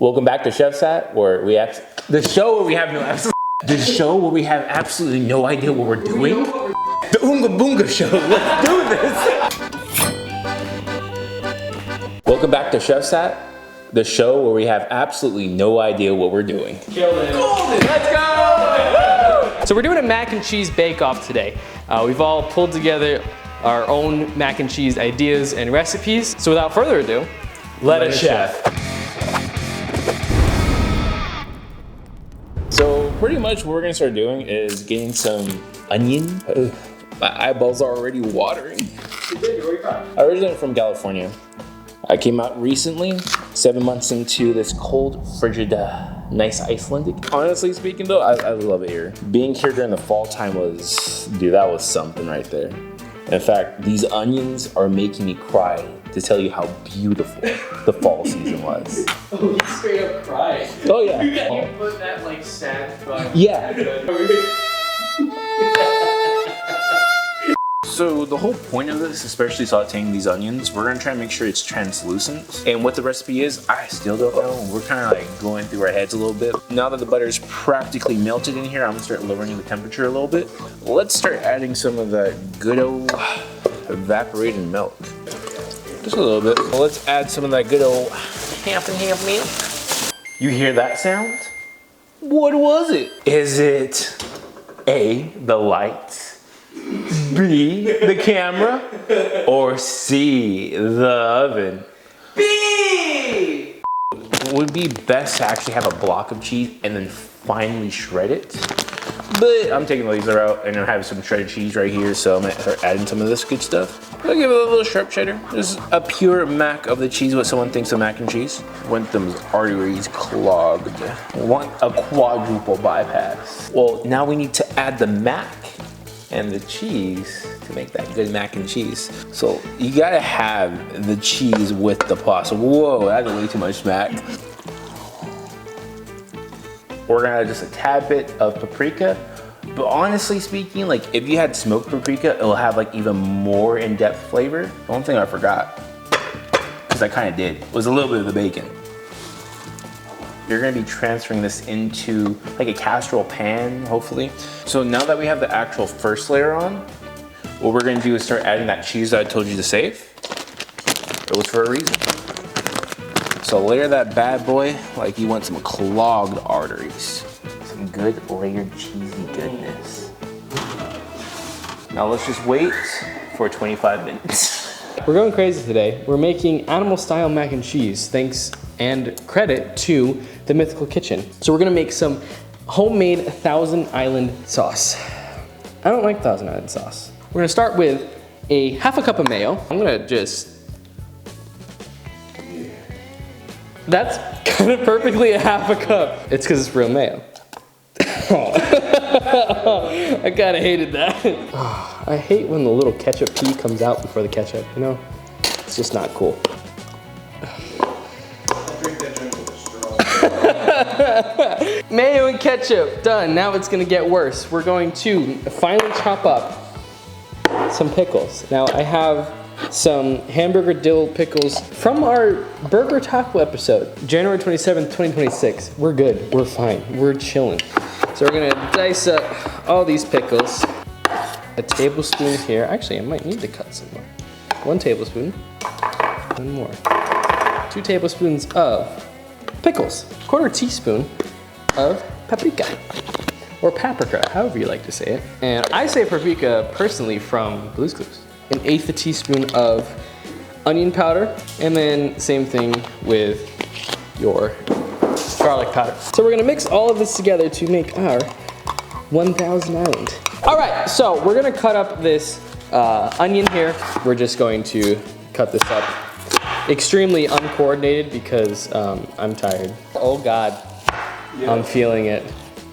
Welcome back to Shef Satt, where the show where we have absolutely no idea what we're doing. The Oonga Boonga Show. Let's do this. Welcome back to Shef Satt, the show where we have absolutely no idea what we're doing. Golden. Let's go! So we're doing a mac and cheese bake-off today. We've all pulled together our own mac and cheese ideas and recipes. So without further ado, let us chef. So pretty much what we're gonna start doing is getting some onion. Ugh, my eyeballs are already watering. I originally from California. I came out recently, 7 months into this cold, frigid, nice Icelandic. Honestly speaking though, I love it here. Being here during the fall time that was something right there. In fact, these onions are making me cry to tell you how beautiful the fall season was. Oh, you straight up cried. Oh yeah. You put that like sad vibe. Yeah. So the whole point of this, especially sauteing these onions, we're gonna try and make sure it's translucent. And what the recipe is, I still don't know. We're kind of like going through our heads a little bit. Now that the butter is practically melted in here, I'm gonna start lowering the temperature a little bit. Let's start adding some of that good old evaporated milk. Just a little bit. Well, let's add some of that good old half and half milk. You hear that sound? What was it? Is it A, the lights, B, the camera, or C, the oven? B! Would be best to actually have a block of cheese and then finally shred it. But I'm taking the laser out and I have some shredded cheese right here, so I'm gonna start adding some of this good stuff. I'll give it a little sharp cheddar. This is a pure mac of the cheese, what someone thinks of mac and cheese. Want them arteries clogged. Want a quadruple bypass. Well, now we need to add the mac and the cheese to make that good mac and cheese. So you gotta have the cheese with the pasta. Whoa, that's way too much mac. We're gonna add just a tad bit of paprika. But honestly speaking, like if you had smoked paprika, it'll have like even more in-depth flavor. The one thing I forgot, because I kind of did, was a little bit of the bacon. You're gonna be transferring this into like a casserole pan, hopefully. So now that we have the actual first layer on, what we're gonna do is start adding that cheese that I told you to save. It was for a reason. So layer that bad boy like you want some clogged arteries. Some good layered cheesy goodness. Now let's just wait for 25 minutes. We're going crazy today. We're making animal style mac and cheese, thanks and credit to the Mythical Kitchen. So we're gonna make some homemade Thousand Island sauce. I don't like Thousand Island sauce. We're gonna start with a half a cup of mayo. I'm gonna just, that's kind of perfectly a half a cup. It's because it's real mayo. I kind of hated that. I hate when the little ketchup pea comes out before the ketchup, you know? It's just not cool. Mayo and ketchup, done. Now it's gonna get worse. We're going to finally chop up some pickles. Now I have some hamburger dill pickles from our burger taco episode, January 27th, 2026. We're good, we're fine, we're chilling. So we're gonna dice up all these pickles. A tablespoon here. Actually, I might need to cut some more. 1 tablespoon, one more. 2 tablespoons of pickles. 1/4 teaspoon of paprika, or paprika, however you like to say it. And I say paprika personally from Blue's Clues. 1/8 teaspoon of onion powder, and then same thing with your garlic powder. So we're gonna mix all of this together to make our 1000 Island. All right, so we're gonna cut up this onion here. We're just going to cut this up extremely uncoordinated because I'm tired. Oh God, yeah. I'm feeling it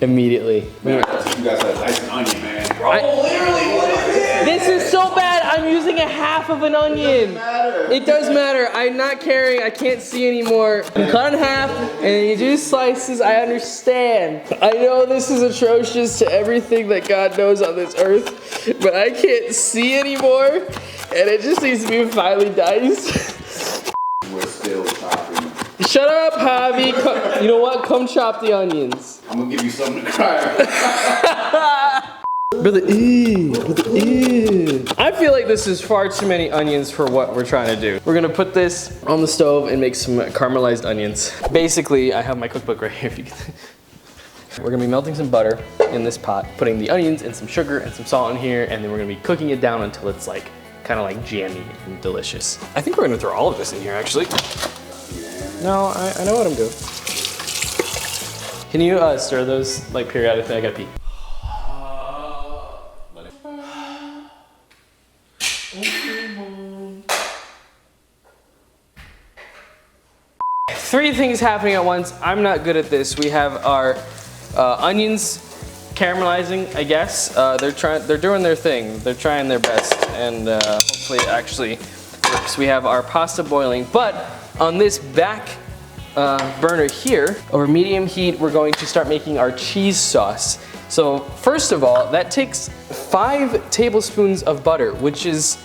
immediately. Man, you guys have nice onion, man. Bro, literally, what is this? This is so bad. I'm using a half of an onion. It does matter. I'm not caring. I can't see anymore. You cut in half and you do slices. I understand. I know this is atrocious to everything that God knows on this earth, but I can't see anymore, and it just needs to be finely diced. We're still chopping. Shut up, Javi. You know what? Come chop the onions. I'm gonna give you something to cry about. Brother, ew. I feel like this is far too many onions for what we're trying to do. We're gonna put this on the stove and make some caramelized onions. Basically, I have my cookbook right here. If you can. We're gonna be melting some butter in this pot, putting the onions and some sugar and some salt in here, and then we're gonna be cooking it down until it's like kind of like jammy and delicious. I think we're gonna throw all of this in here actually. No, I know what I'm doing. Can you stir those like periodically? I gotta pee. Three things happening at once. I'm not good at this. We have our onions caramelizing, I guess. They're doing their thing. They're trying their best, and hopefully it actually works. We have our pasta boiling, but on this back burner here, over medium heat, we're going to start making our cheese sauce. So first of all, that takes 5 tablespoons of butter, which is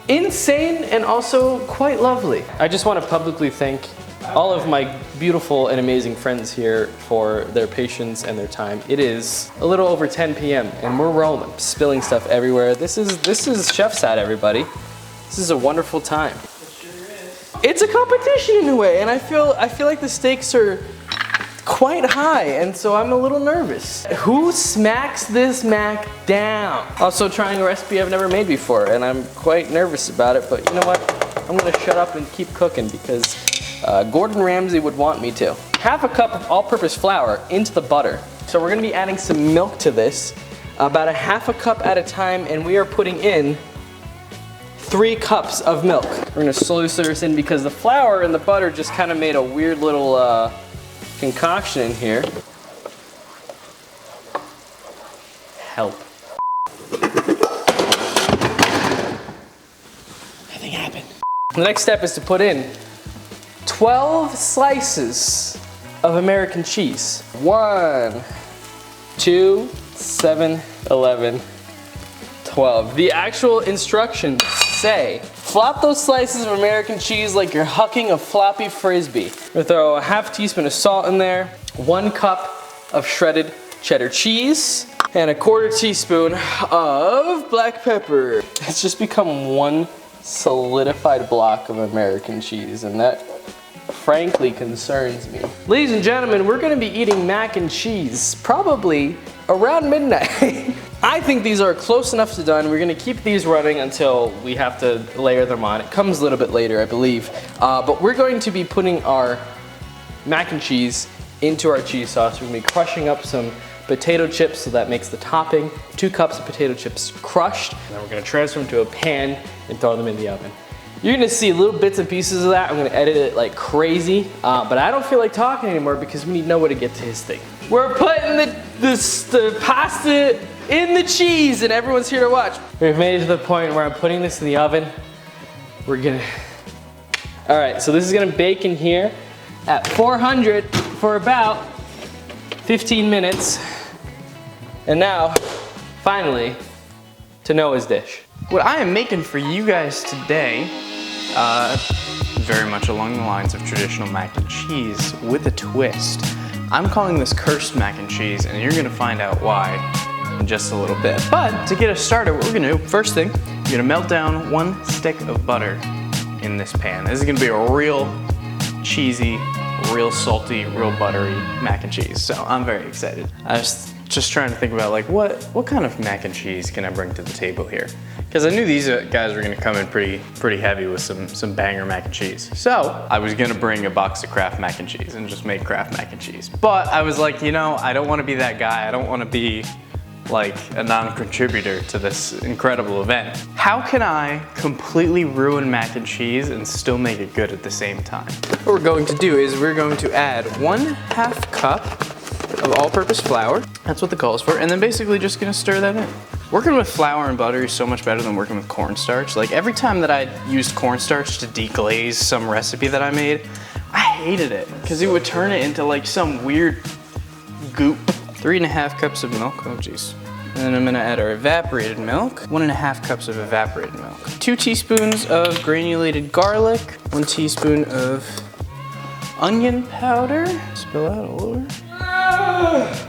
insane and also quite lovely. I just want to publicly thank all of my beautiful and amazing friends here for their patience and their time. It is a little over 10 p.m. and we're rolling, spilling stuff everywhere. This is Shef Satt, everybody. This is a wonderful time. It's a competition in a way, and I feel like the stakes are quite high, and so I'm a little nervous. Who smacks this mac down? Also trying a recipe I've never made before, and I'm quite nervous about it, but you know what? I'm gonna shut up and keep cooking because Gordon Ramsay would want me to. 1/2 cup of all-purpose flour into the butter. So we're gonna be adding some milk to this, about 1/2 cup at a time, and we are putting in 3 cups of milk. We're gonna slowly stir this in because the flour and the butter just kind of made a weird little concoction in here. Help. Nothing happened. The next step is to put in 12 slices of American cheese. 1, 2, 7, 11, 12. The actual instructions say, flop those slices of American cheese like you're hucking a floppy frisbee. We're gonna throw a 1/2 teaspoon of salt in there, 1 cup of shredded cheddar cheese, and a 1/4 teaspoon of black pepper. It's just become one solidified block of American cheese, and that frankly concerns me. Ladies and gentlemen, we're gonna be eating mac and cheese probably around midnight. I think these are close enough to done. We're gonna keep these running until we have to layer them on. It comes a little bit later, I believe. But we're going to be putting our mac and cheese into our cheese sauce. We're gonna be crushing up some potato chips, so that makes the topping. 2 cups of potato chips crushed. And then we're gonna transfer them to a pan and throw them in the oven. You're gonna see little bits and pieces of that. I'm gonna edit it like crazy, but I don't feel like talking anymore because we need Noah to get to his thing. We're putting the pasta in the cheese and everyone's here to watch. We've made it to the point where I'm putting this in the oven. All right, so this is gonna bake in here at 400 for about 15 minutes. And now, finally, to Noah's dish. What I am making for you guys today, very much along the lines of traditional mac and cheese with a twist. I'm calling this cursed mac and cheese, and you're gonna find out why in just a little bit. But to get us started, what we're gonna do, first thing, you're gonna melt down 1 stick of butter in this pan. This is gonna be a real cheesy, real salty, real buttery mac and cheese. So I'm very excited. I was just trying to think about like what kind of mac and cheese can I bring to the table here? Because I knew these guys were gonna come in pretty heavy with some banger mac and cheese. So I was gonna bring a box of Kraft mac and cheese and just make Kraft mac and cheese. But I was like, you know, I don't wanna be that guy. I don't wanna be like a non-contributor to this incredible event. How can I completely ruin mac and cheese and still make it good at the same time? What we're going to do is we're going to add 1/2 cup of all-purpose flour. That's what the call is for. And then basically just gonna stir that in. Working with flour and butter is so much better than working with cornstarch. Like every time that I used cornstarch to deglaze some recipe that I made, I hated it because it would turn it into like some weird goop. 3.5 cups of milk, oh geez. And then I'm gonna add our evaporated milk, 1.5 cups of evaporated milk. 2 teaspoons of granulated garlic, 1 teaspoon of onion powder. Spill out all over.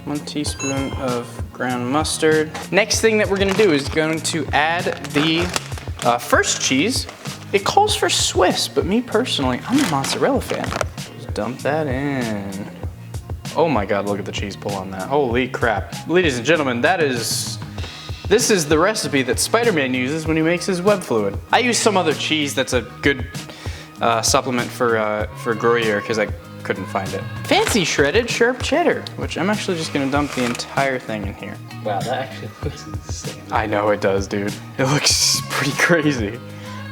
1 teaspoon of ground mustard. Next thing that we're gonna do is going to add the first cheese. It calls for Swiss, but me personally, I'm a mozzarella fan. Just dump that in. Oh my God, look at the cheese pull on that. Holy crap. Ladies and gentlemen, this is the recipe that Spider-Man uses when he makes his web fluid. I use some other cheese that's a good supplement for Gruyere because I couldn't find it. Fancy shredded sharp cheddar, which I'm actually just gonna dump the entire thing in here. Wow, that actually looks insane. I know it does, dude. It looks pretty crazy.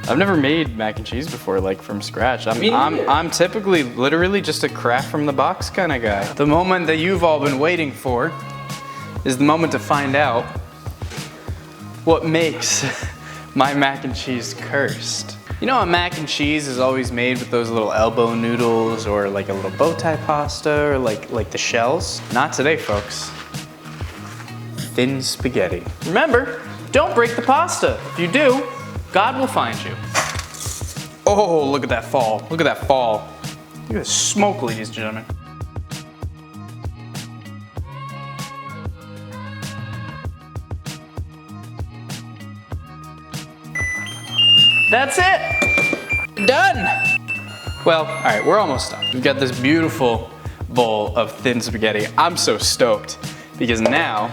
I've never made mac and cheese before, like from scratch. I'm typically literally just a craft from the box kind of guy. The moment that you've all been waiting for is the moment to find out what makes my mac and cheese cursed. You know how mac and cheese is always made with those little elbow noodles or like a little bow tie pasta or like the shells? Not today, folks. Thin spaghetti. Remember, don't break the pasta. If you do, God will find you. Oh, look at that fall. Look at that fall. Look at the smoke, ladies and gentlemen. That's it. Done. Well, all right, we're almost done. We've got this beautiful bowl of thin spaghetti. I'm so stoked because now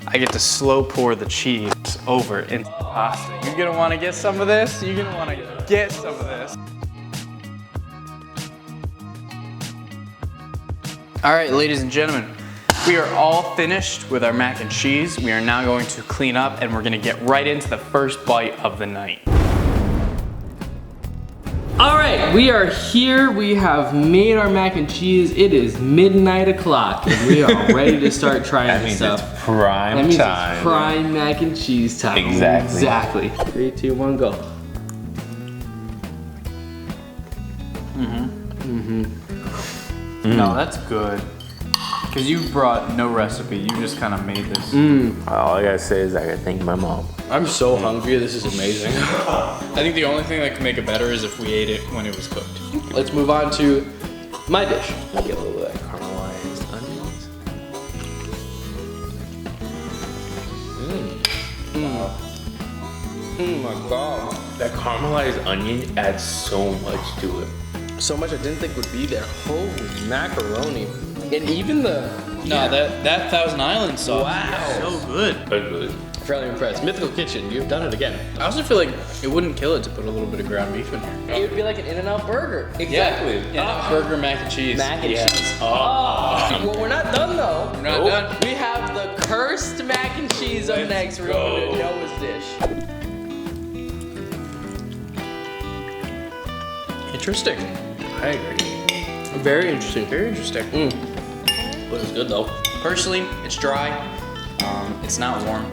I get to slow pour the cheese over into the pasta. You're gonna wanna get some of this? You're gonna wanna get some of this. All right, ladies and gentlemen, we are all finished with our mac and cheese. We are now going to clean up and we're gonna get right into the first bite of the night. All right, we are here. We have made our mac and cheese. It is midnight o'clock, and we are ready to start trying this stuff. It's prime That means time. it's prime mac and cheese time. Exactly. 3, 2, 1, go. No, that's good. Because you brought no recipe, you just kind of made this. All I gotta say is I gotta thank my mom. I'm so hungry. This is amazing. I think the only thing that could make it better is if we ate it when it was cooked. Let's move on to my dish. Get a little of that caramelized onions. Oh my God. That caramelized onion adds so much to it. So much I didn't think would be there. Holy macaroni. And even the... No, that Thousand Island sauce is so good. Good. Fairly impressed. Mythical Kitchen, you've done it again. I also feel like it wouldn't kill it to put a little bit of ground beef in here. It would be like an In-N-Out burger. Exactly. Yeah, burger mac and cheese. Mac and Yes. cheese. Well, we're not done though. We're not done. We have the cursed mac and cheese up next. We're going to Noah's dish. Interesting. I agree. Very interesting. Very interesting. But it's good though. Personally, it's dry. It's not warm.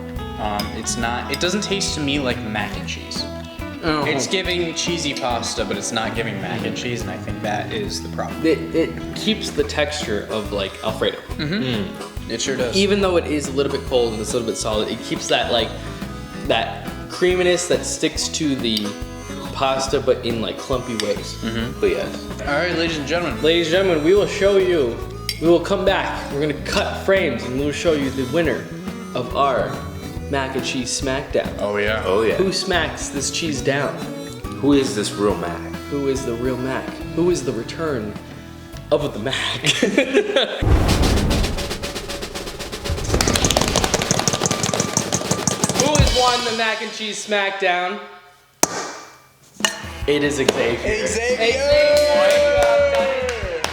It doesn't taste to me like mac and cheese. Oh. It's giving cheesy pasta, but it's not giving mac and cheese, and I think that is the problem. It keeps the texture of like Alfredo. It sure does. Even though it is a little bit cold and it's a little bit solid, it keeps that like that creaminess that sticks to the pasta, but in like clumpy ways. But yes. All right, ladies and gentlemen. Ladies and gentlemen, we will show you. We will come back. We're gonna cut frames and we'll show you the winner of our mac and cheese smackdown. Oh yeah. Oh yeah. Who smacks this cheese down? Who is this real Mac? Who is the real Mac? Who is the return of the Mac? Who has won the mac and cheese smackdown? It is Xavier.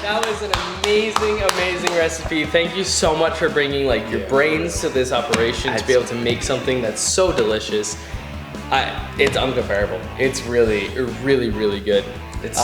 That was an amazing, amazing recipe. Thank you so much for bringing like your brains to this operation to be able to make something that's so delicious. It's uncomparable. It's really, really, really good. It's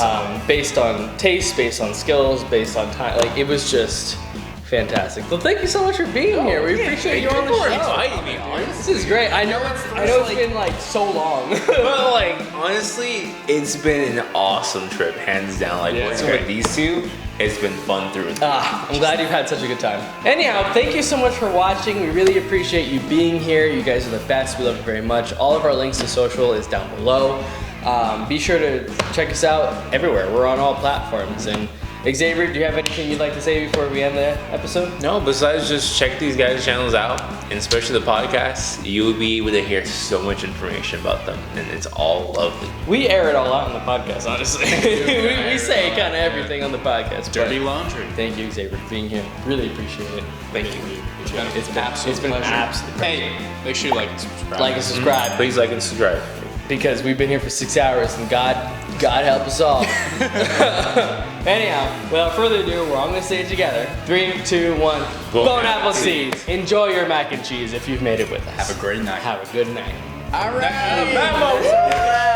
based on taste, based on skills, based on time. Like it was just fantastic. Well, thank you so much for being here. We appreciate you on the show. This is great. I know it's been like so long. But like honestly, it's been an awesome trip, hands down. Like working with these two, it's been fun through and through. I'm glad you've had such a good time. Anyhow, thank you so much for watching. We really appreciate you being here. You guys are the best. We love you very much. All of our links to social is down below. Be sure to check us out everywhere. We're on all platforms, and Xavier, do you have anything you'd like to say before we end the episode? No, besides just check these guys' channels out, and especially the podcast, you will be able to hear so much information about them, and it's all lovely. We air it all out on the podcast, honestly. we say kind of everything on the podcast. Dirty laundry. Thank you, Xavier, for being here. Really appreciate it. Thank you. It's been an absolute pleasure. Hey, make sure you like and subscribe. Like and subscribe. Please like and subscribe. Because we've been here for 6 hours and God help us all. Anyhow, without further ado, we're all gonna say it together. 3, 2, 1. Bone apple seeds. Enjoy your mac and cheese if you've made it with us. Have a great night. Have a good night. All right.